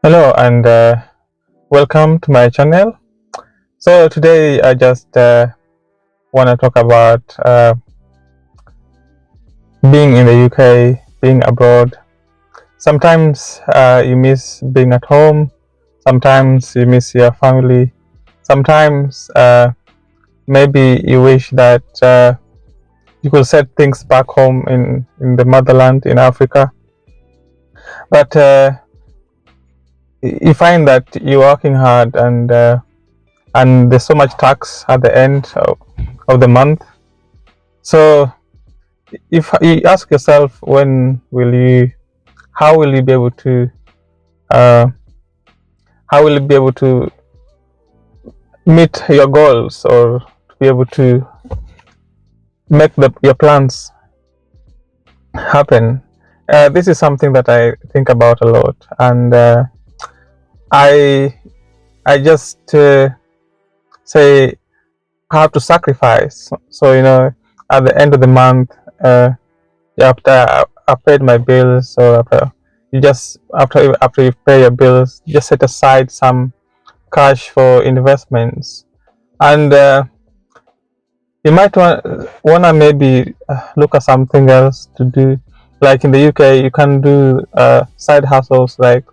Hello and welcome to my channel. So today I just want to talk about being in the UK, being abroad. Sometimes you miss being at home. Sometimes you miss your family. Sometimes maybe you wish that you could set things back home in the motherland in Africa. But you find that you're working hard and there's so much tax at the end of the month. So if you ask yourself, how will you be able to, uh, how will you be able to meet your goals or to be able to make your plans happen? This is something that I think about a lot, and I I just say I have to sacrifice. So at the end of the month, after I paid my bills, so after you pay your bills, just set aside some cash for investments, and you might wanna maybe look at something else to do. Like in the UK, you can do side hustles. Like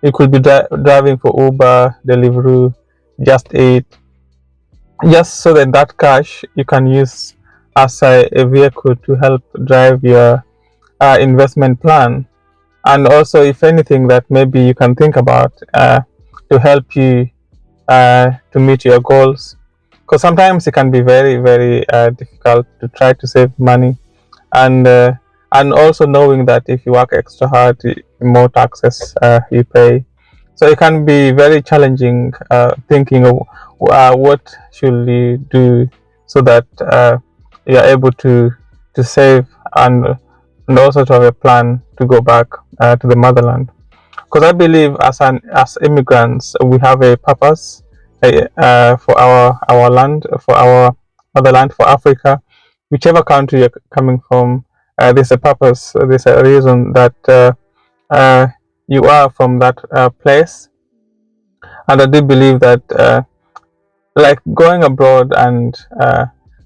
you could be driving for Uber, Deliveroo, Just Eat, just so that cash you can use as a vehicle to help drive your investment plan. And also, if anything that maybe you can think about to help you to meet your goals, because sometimes it can be very very difficult to try to save money, and uh, and also knowing that if you work extra hard, the more taxes you pay. So it can be very challenging thinking of what should you do so that you're able to save and also to have a plan to go back to the motherland. Because I believe as immigrants we have a purpose for our land, for our motherland, for Africa, whichever country you're coming from. There's a purpose. There's a reason that uh, you are from that place, and I do believe that like going abroad and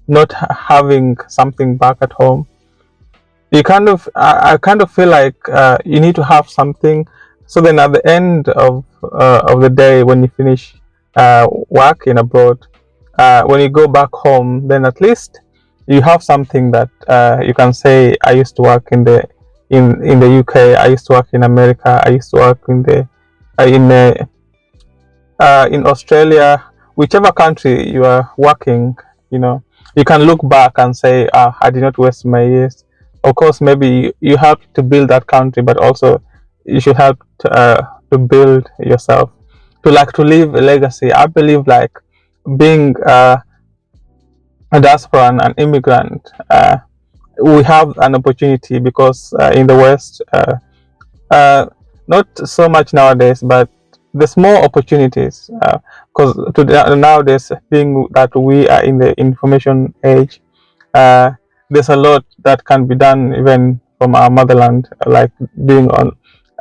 not having something back at home, you kind of I kind of feel like you need to have something, so then at the end of the day when you finish working abroad, when you go back home, then at least you have something that you can say, I used to work in the UK, I used to work in America, I used to work in Australia, whichever country you are working, you can look back and say, I did not waste my years. Of course, maybe you help to build that country, but also you should help to build yourself, to leave a legacy. I believe like being a diaspora and an immigrant, we have an opportunity because in the West, uh, not so much nowadays, but there's more opportunities because nowadays, being that we are in the information age, uh, there's a lot that can be done even from our motherland, like doing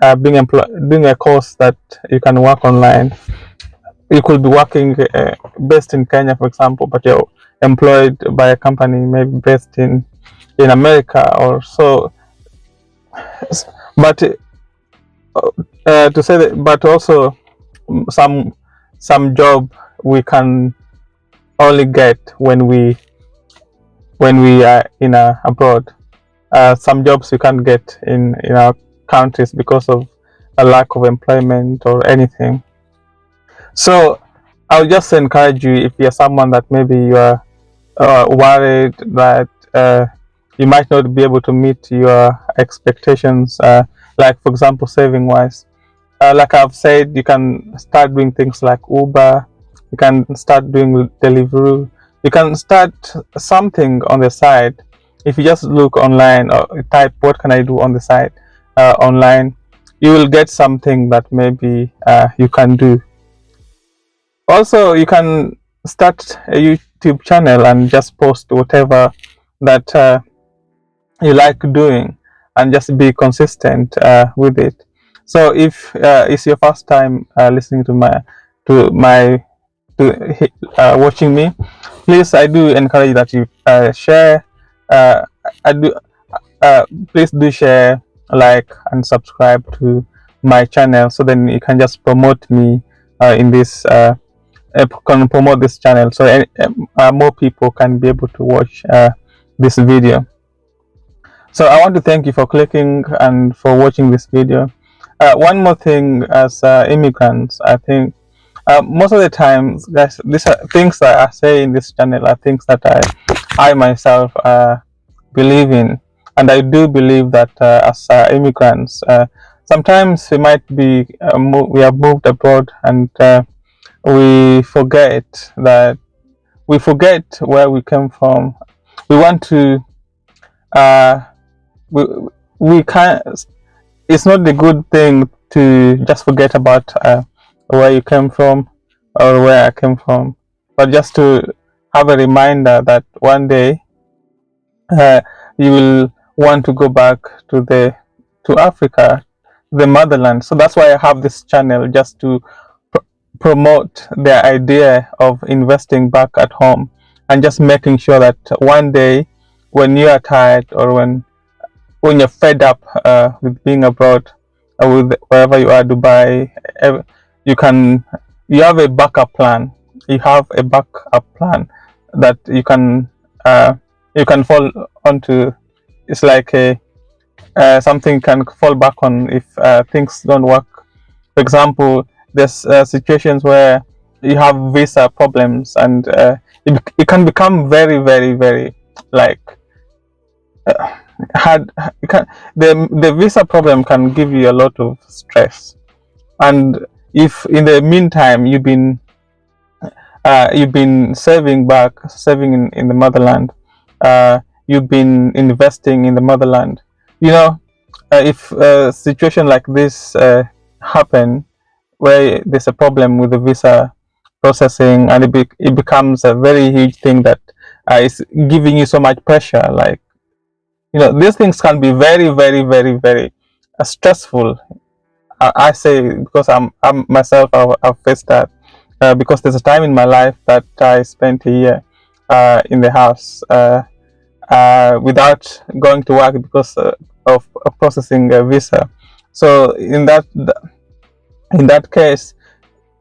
a course that you can work online. You could be working based in Kenya, for example, but you're employed by a company maybe based in America or so. But to say that, but also some some job we can only get when we are in abroad. Some jobs you can't get in our countries because of a lack of employment or anything. So I'll just encourage you, if you're someone that maybe you are worried that you might not be able to meet your expectations, like for example saving wise. Like I've said, you can start doing things like Uber, you can start doing Deliveroo, you can start something on the side. If you just look online or type what can I do on the side online, you will get something that maybe you can do. Also, you can start a YouTube channel and just post whatever that you like doing and just be consistent with it. So if it's your first time listening to my watching me, please, I do encourage that you share. Uh, I do uh, Please do share, like, and subscribe to my channel, so then you can just promote me in this can promote this channel, so more people can be able to watch this video. So I want to thank you for clicking and for watching this video. One more thing, as immigrants, I think most of the times, guys, these are things that I say in this channel are things that I myself believe in, and I do believe that as immigrants, sometimes we might be we have moved abroad, and we forget that we forget where we came from. We want to uh, we we can't. It's not a good thing to just forget about where you came from or where I came from, but just to have a reminder that one day uh, you will want to go back to Africa, the motherland. So that's why I have this channel, just to promote the idea of investing back at home, and just making sure that one day, when you are tired, or when you're fed up with being abroad, with wherever you are, Dubai, you can you have a backup plan. You have a backup plan that uh, you can fall onto. It's like a something you can fall back on if things don't work. For example, there's situations where you have visa problems, and it can become very, very, very, like, hard. The visa problem can give you a lot of stress, and if in the meantime you've been saving in the motherland, you've been investing in the motherland, you know, if a situation like this happen, where there's a problem with the visa processing, and it becomes a very huge thing that is giving you so much pressure, like, these things can be very, very, very, very stressful. I say, because I'm myself, I've faced that, because there's a time in my life that I spent a year in the house without going to work because of processing a visa. So in that case,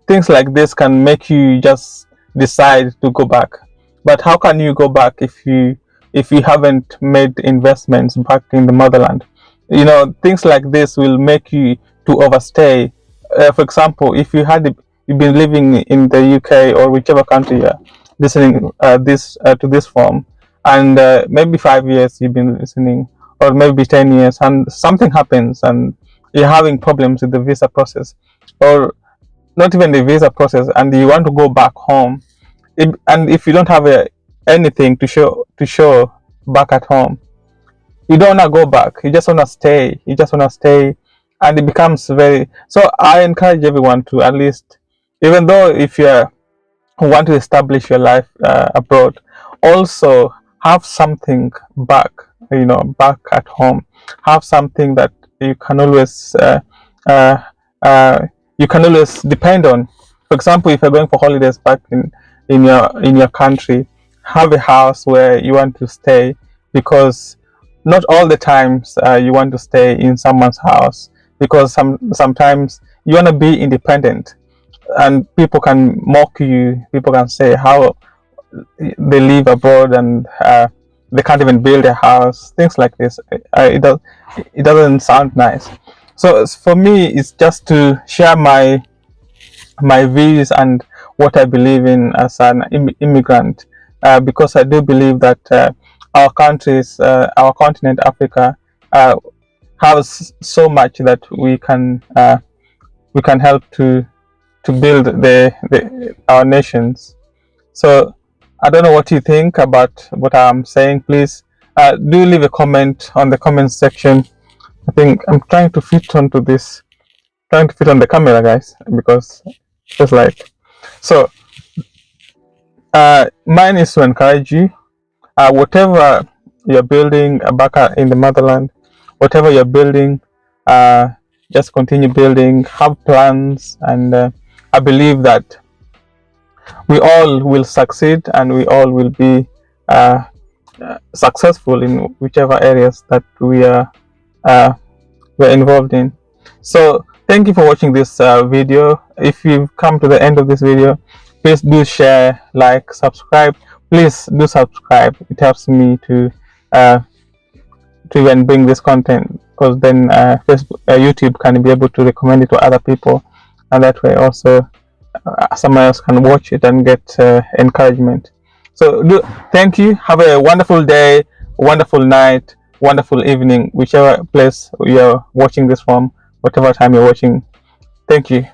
things like this can make you just decide to go back. But how can you go back if you haven't made investments back in the motherland? Things like this will make you to overstay. For example, if you've been living in the UK or whichever country you're listening this to this from, and maybe 5 years you've been listening, or maybe 10 years, and something happens, and you're having problems with the visa process, or not even the visa process, and you want to go back home, and if you don't have anything to show back at home, you don't want to go back. You just want to stay. And it becomes very. So I encourage everyone to, at least, even though if you want to establish your life abroad, also have something back. Back at home. Have something that you can always uh, uh, depend on. For example, if you're going for holidays back in your country, have a house where you want to stay, because not all the times you want to stay in someone's house, because sometimes you want to be independent, and people can mock you. People can say how they live abroad, and they can't even build a house. Things like this. It doesn't sound nice. So for me, it's just to share my views and what I believe in as an immigrant, because I do believe that our countries, our continent, Africa, has so much that we can help to build our nations. So I don't know what you think about what I'm saying. Please do leave a comment on the comment section. I think I'm trying to fit on the camera, guys, because just like so. Mine is to encourage you. Whatever you're building back in the motherland, whatever you're building, just continue building, have plans, and I believe that we all will succeed and we all will be uh, successful in whichever areas that uh, we're involved in. So thank you for watching this video. If you've come to the end of this video, please do share, like, subscribe. Please do subscribe. It helps me uh, to even bring this content, because then Facebook, YouTube can be able to recommend it to other people, and that way also someone else can watch it and get encouragement. So thank you. Have a wonderful day, wonderful night, wonderful evening, whichever place you're watching this from, whatever time you're watching. Thank you.